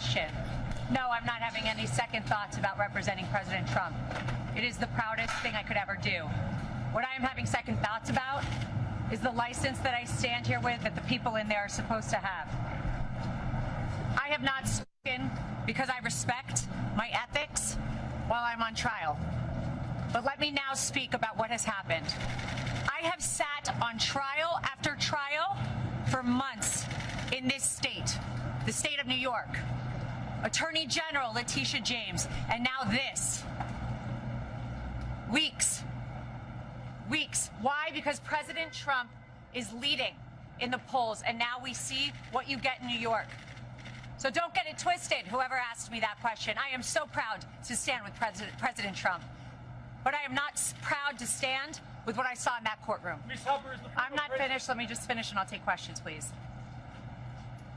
question. No, I'm not having any second thoughts about representing President Trump. It is the proudest thing I could ever do. What I am having second thoughts about is the license that I stand here with that the people in there are supposed to have. I have not spoken because I respect my ethics while I'm on trial. But let me now speak about what has happened. I have sat on trial after trial for months in this state, the state of New York. Attorney General Letitia James, and now this. Weeks. Why? Because President Trump is leading in the polls, and now we see what you get in New York. So don't get it twisted, whoever asked me that question. I am so proud to stand with President Trump. But I am not proud to stand with what I saw in that courtroom. Ms. Habba, I'm not finished. Let me just finish and I'll take questions, please.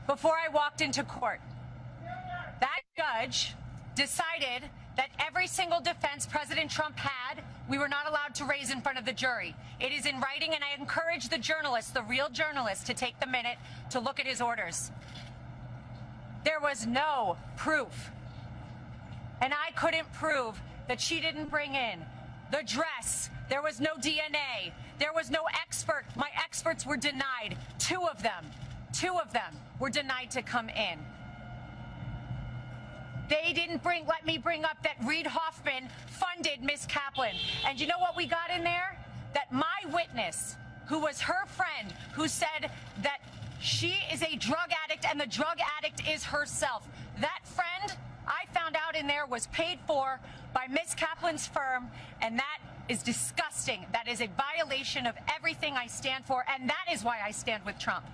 Before I walked into court, that judge decided that every single defense President Trump had, we were not allowed to raise in front of the jury. It is in writing, and I encourage the journalists, the real journalists, to take the minute to look at his orders. There was no proof. And I couldn't prove that she didn't bring in the dress. There was no DNA. There was no expert. My experts were denied. Two of them were denied to come in. They didn't let me bring up that Reid Hoffman funded Miss Kaplan. And you know what we got in there? That my witness, who was her friend, who said that she is a drug addict and the drug addict is herself. That friend, I found out in there, was paid for by Miss Kaplan's firm, and that is disgusting. That is a violation of everything I stand for, and that is why I stand with Trump.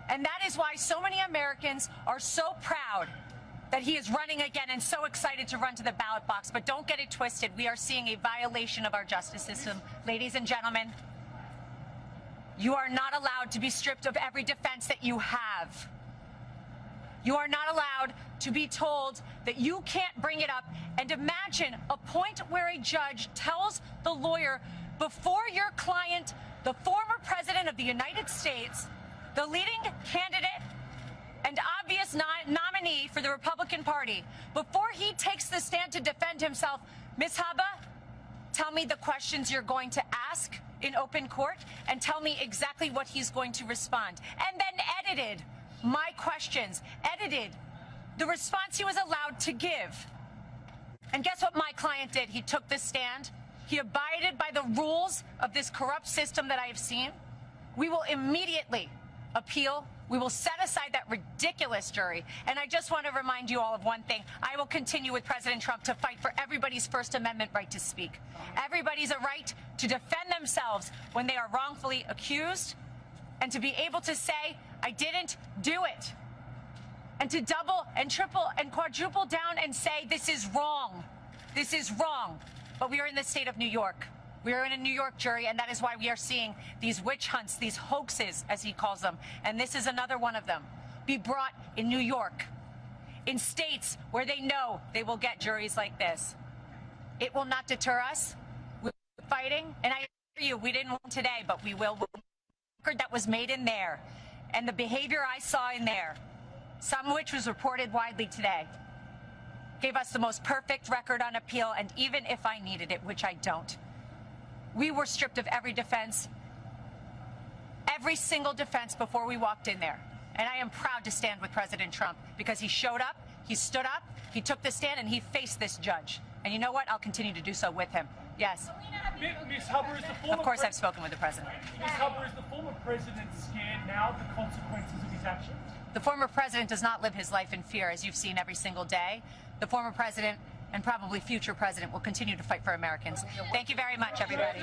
And that is why so many Americans are so proud that he is running again and so excited to run to the ballot box. But don't get it twisted. We are seeing a violation of our justice system. Ladies and gentlemen, you are not allowed to be stripped of every defense that you have. You are not allowed to be told that you can't bring it up. And imagine a point where a judge tells the lawyer, before your client, the former president of the United States, the leading candidate and obvious nominee for the Republican Party, before he takes the stand to defend himself, Ms. Habba, tell me the questions you're going to ask in open court and tell me exactly what he's going to respond. And then edited my questions, edited the response he was allowed to give. And guess what my client did? He took the stand. He abided by the rules of this corrupt system that I have seen. We will immediately appeal. We will set aside that ridiculous jury. And I just want to remind you all of one thing. I will continue with President Trump to fight for everybody's First Amendment right to speak. Everybody's a right to defend themselves when they are wrongfully accused, and to be able to say, I didn't do it. And to double and triple and quadruple down and say, this is wrong. This is wrong. But we are in the state of New York. We are in a New York jury, and that is why we are seeing these witch hunts, these hoaxes, as he calls them. And this is another one of them. Be brought in New York, in states where they know they will get juries like this. It will not deter us. We're fighting, and I assure you, we didn't win today, but we will. The record that was made in there, and the behavior I saw in there, some of which was reported widely today, gave us the most perfect record on appeal, and even if I needed it, which I don't, we were stripped of every defense, every single defense before we walked in there. And I am proud to stand with President Trump because he showed up, he stood up, he took the stand, and he faced this judge. And you know what? I'll continue to do so with him. Yes. Ms. Habba, is the former Of course I've spoken with the president. Ms. Habba, is the former president scared now of the consequences of his actions? The former president does not live his life in fear, as you've seen every single day. The former president and probably future president will continue to fight for Americans. Thank you very much, everybody.